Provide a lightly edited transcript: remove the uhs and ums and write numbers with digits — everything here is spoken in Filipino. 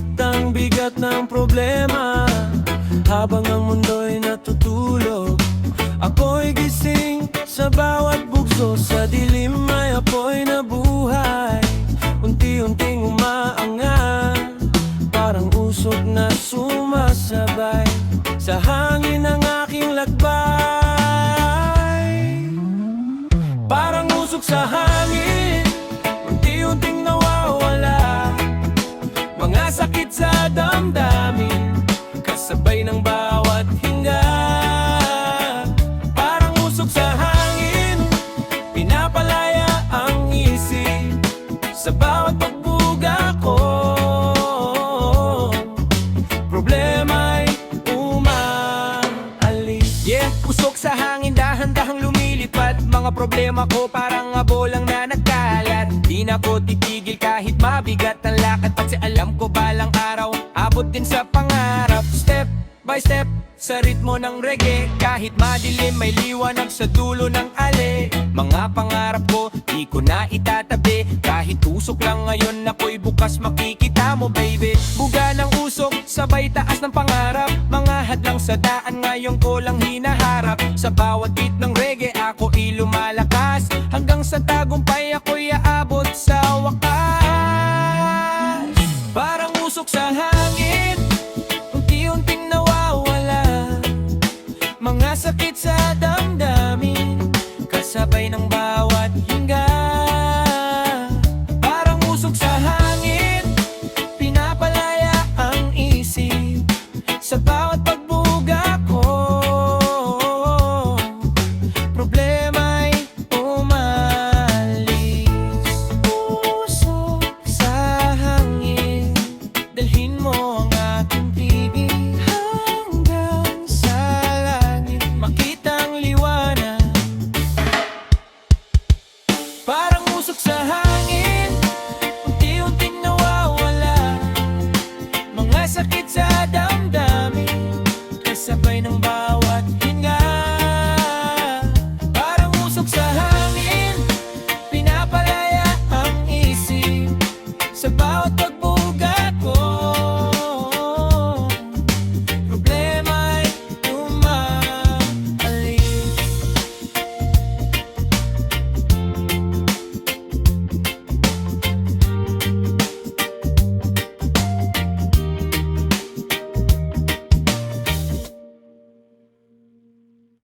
Subalit ang bigat ng problema, habang ang mundo'y natutulog, ako'y gising sa bawat bugso. Sa dilim ay apoy na buhay, unti-unting umaangat, parang usok na sumasabay sa hangin ng aking lakbay. Parang usok sa hangin, unti-unting nawawala, mga sakit sa damdamin, kasabay ng bawat hinga. Parang usok sa hangin, pinapalaya ang isip sa bawat pagbuga ko. Problema'y umaalis. Yeah, usok sa hangin, dahan-dahang lumilipad. Mga problema ko parang abolang na nagkalat. Di na ko titigil kahit mabigat ang lakad, kasi alam ko balang araw abot din sa pangarap. Step by step sa ritmo ng reggae, kahit madilim may liwanag sa dulo ng ale. Mga pangarap ko di ko na itatabi, kahit usok lang ngayon ako'y bukas makikita mo baby. Buga ng usok, sabay taas ng pangarap, mga hadlang sa daan ngayon ko lang hinaharap. Sa bawat beat ng reggae ako'y lumalakas, hanggang sa tagumpay ako'y aabot sa wakas. Parang usok sa hangin, unti-unting nawawala, mga sakit sa damdamin, kasabay ng